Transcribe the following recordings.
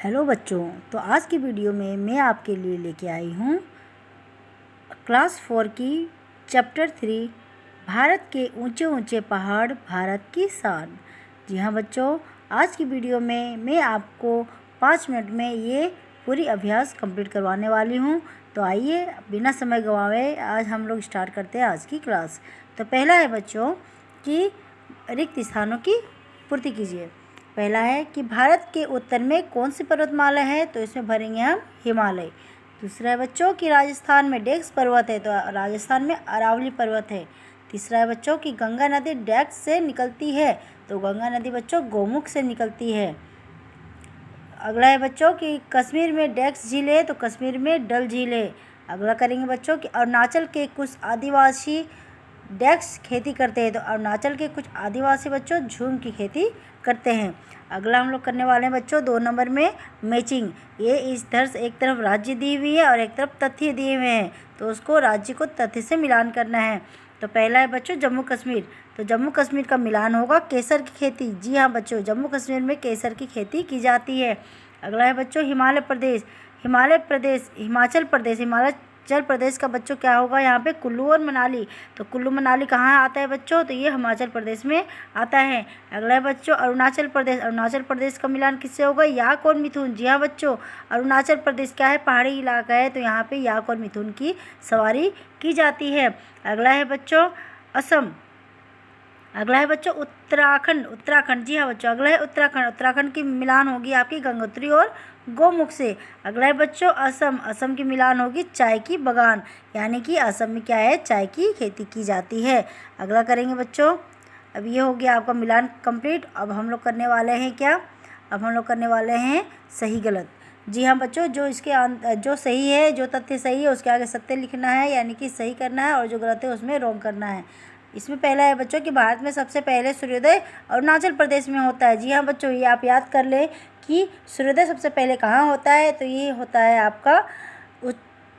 Hello बच्चों, तो आज की वीडियो में मैं आपके लिए लेके आई हूँ क्लास 4 की चैप्टर 3 भारत के ऊंचे ऊंचे पहाड़ भारत की शान। जी हाँ बच्चों, आज की वीडियो में मैं आपको 5 मिनट में ये पूरी अभ्यास कंप्लीट करवाने वाली हूँ। तो आइए बिना समय गंवाए आज हम लोग स्टार्ट करते हैं आज की क्लास। तो पहला है बच्चों कि रिक्त स्थानों की पूर्ति कीजिए। पहला है कि भारत के उत्तर में कौन सी पर्वतमाला है, तो इसमें भरेंगे हम हिमालय। दूसरा है बच्चों कि राजस्थान में डेक्स पर्वत है, तो राजस्थान में अरावली पर्वत है। तीसरा है बच्चों कि गंगा नदी डेक्स से निकलती है, तो गंगा नदी बच्चों गोमुख से निकलती है। अगला है बच्चों कि कश्मीर में डेक्स झील है, तो कश्मीर में डल झील है। अगला करेंगे बच्चों कि अरुणाचल के कुछ आदिवासी डेक्स खेती करते हैं, तो अरुणाचल के कुछ आदिवासी बच्चों झूम की खेती करते हैं। अगला हम लोग करने वाले हैं बच्चों 2 नंबर में मैचिंग। ये इस तरह एक तरफ राज्य दी हुई है और एक तरफ तथ्य दिए हुए हैं, तो उसको राज्य को तथ्य से मिलान करना है। तो पहला है बच्चों जम्मू कश्मीर, तो जम्मू कश्मीर का मिलान होगा केसर की खेती। जी हाँ बच्चों, जम्मू कश्मीर में केसर की खेती की जाती है। अगला है बच्चों हिमाचल प्रदेश का बच्चों क्या होगा यहाँ पे कुल्लू और मनाली। तो कुल्लू मनाली कहाँ आता है बच्चों, तो ये हिमाचल प्रदेश में आता है। अगला है बच्चों अरुणाचल प्रदेश का मिलान किससे होगा, याक और मिथुन। जी हाँ बच्चों, अरुणाचल प्रदेश क्या है, पहाड़ी इलाका है, तो यहाँ पे याक और मिथुन की सवारी की जाती है। अगला है बच्चों असम। अगला है बच्चों उत्तराखंड। जी हाँ बच्चों, अगला है उत्तराखंड की मिलान होगी आपकी गंगोत्री और गोमुख से। अगला है बच्चों असम की मिलान होगी चाय की बगान, यानी कि असम में क्या है, चाय की खेती की जाती है। अगला करेंगे बच्चों, अब ये हो गया आपका मिलान कंप्लीट। अब हम लोग करने वाले हैं क्या, अब हम लोग करने वाले हैं सही गलत। जी हाँ बच्चों, जो सही है, जो तथ्य सही है उसके आगे सत्य लिखना है, यानी कि सही करना है, और जो गलत है उसमें रॉन्ग करना है। इसमें पहला है बच्चों कि भारत में सबसे पहले सूर्योदय अरुणाचल प्रदेश में होता है। जी हाँ बच्चों, ये आप याद कर लें कि सूर्योदय सबसे पहले कहाँ होता है, तो ये होता है आपका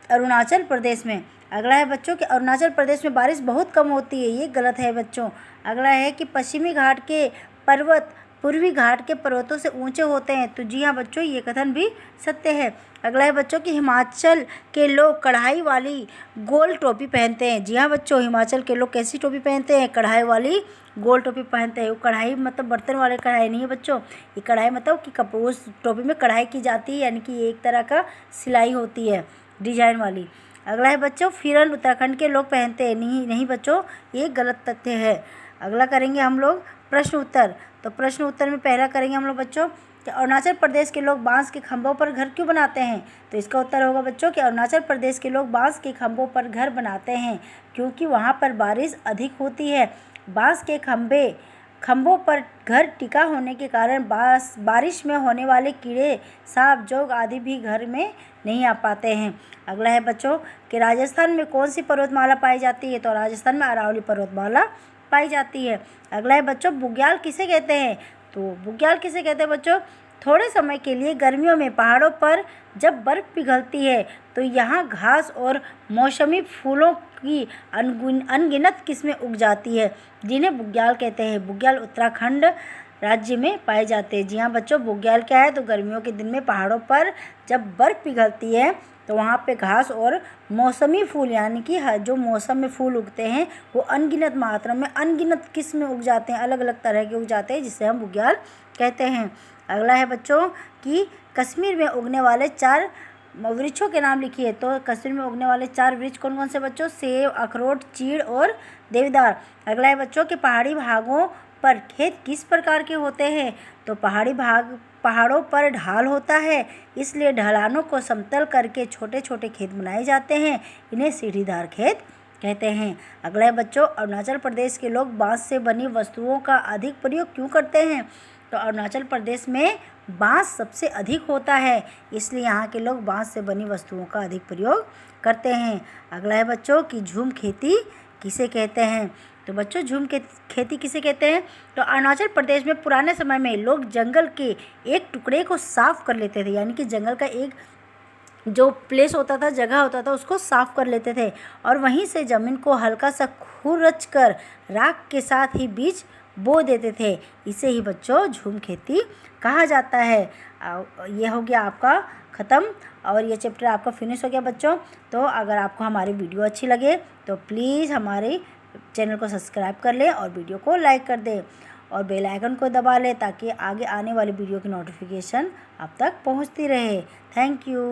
अरुणाचल प्रदेश में। अगला है बच्चों कि अरुणाचल प्रदेश में बारिश बहुत कम होती है, ये गलत है बच्चों। अगला है कि पश्चिमी घाट के पर्वत पूर्वी घाट के पर्वतों से ऊंचे होते हैं, तो जी हाँ बच्चों, ये कथन भी सत्य है। अगला है बच्चों कि हिमाचल के लोग कढ़ाई वाली गोल टोपी पहनते हैं। जी हाँ बच्चों, हिमाचल के लोग कैसी टोपी पहनते हैं, कढ़ाई वाली गोल टोपी पहनते हैं। वो कढ़ाई मतलब बर्तन वाले कढ़ाई नहीं है बच्चों, ये कढ़ाई मतलब कि उस टोपी में कढ़ाई की जाती है, यानी कि ये एक तरह का सिलाई होती है डिजाइन वाली। अगला है बच्चों फिरन उत्तराखंड के लोग पहनते हैं। नहीं बच्चों, ये गलत तथ्य है। अगला करेंगे हम लोग प्रश्न उत्तर। तो प्रश्न उत्तर में पहला करेंगे हम लोग बच्चों कि अरुणाचल प्रदेश के लोग बांस के खंभों पर घर क्यों बनाते हैं। तो इसका उत्तर होगा बच्चों कि अरुणाचल प्रदेश के लोग बांस के खंभों पर घर बनाते हैं क्योंकि वहाँ पर बारिश अधिक होती है। बांस के खंभों पर घर टिका होने के कारण बारिश में होने वाले कीड़े, सांप, जोग आदि भी घर में नहीं आ पाते हैं। अगला है बच्चों कि राजस्थान में कौन सी पर्वतमाला पाई जाती है, तो राजस्थान में अरावली पर्वतमाला पाई जाती है। अगला है बच्चों बुग्याल किसे कहते हैं, तो बुग्याल किसे कहते हैं बच्चों, थोड़े समय के लिए गर्मियों में पहाड़ों पर जब बर्फ़ पिघलती है तो यहाँ घास और मौसमी फूलों की अनगिनत किस्में उग जाती है, जिन्हें बुग्याल कहते हैं। बुग्याल उत्तराखंड राज्य में पाए जाते हैं। जी हाँ बच्चों, बुग्याल क्या है, तो गर्मियों के दिन में पहाड़ों पर जब बर्फ़ पिघलती है तो वहाँ पे घास और मौसमी फूल, यानी कि जो मौसम में फूल उगते हैं वो अनगिनत मात्रा में अनगिनत किस्म में उग जाते हैं, अलग अलग तरह के उग जाते हैं, जिसे हम बुग्याल कहते हैं। अगला है बच्चों कि कश्मीर में उगने वाले 4 वृक्षों के नाम लिखिए। तो कश्मीर में उगने वाले 4 वृक्ष कौन कौन से बच्चों, सेब, अखरोट, चीड़ और देवदार। अगला है बच्चों कि पहाड़ी भागों पर खेत किस प्रकार के होते हैं, तो पहाड़ों पर ढाल होता है, इसलिए ढलानों को समतल करके छोटे छोटे खेत बनाए जाते हैं, इन्हें सीढ़ीदार खेत कहते हैं। अगला है बच्चों अरुणाचल प्रदेश के लोग बांस से बनी वस्तुओं का अधिक प्रयोग क्यों करते हैं, तो अरुणाचल प्रदेश में बांस सबसे अधिक होता है, इसलिए यहाँ के लोग बांस से बनी वस्तुओं का अधिक प्रयोग करते हैं। अगला है बच्चों कि झूम खेती किसे कहते हैं, तो बच्चों झूम के खेती किसे कहते हैं, तो अरुणाचल प्रदेश में पुराने समय में लोग जंगल के एक टुकड़े को साफ कर लेते थे, यानी कि जंगल का एक जो प्लेस होता था, जगह होता था, उसको साफ कर लेते थे और वहीं से ज़मीन को हल्का सा खुरच कर राख के साथ ही बीज बो देते थे। इसे ही बच्चों झूम खेती कहा जाता है। ये हो गया आपका ख़त्म और ये चैप्टर आपका फिनिश हो गया बच्चों। तो अगर आपको हमारी वीडियो अच्छी लगे तो प्लीज़ हमारे चैनल को सब्सक्राइब कर लें और वीडियो को लाइक कर दें और बेल आइकन को दबा लें ताकि आगे आने वाली वीडियो की नोटिफिकेशन आप तक पहुंचती रहे। Thank you.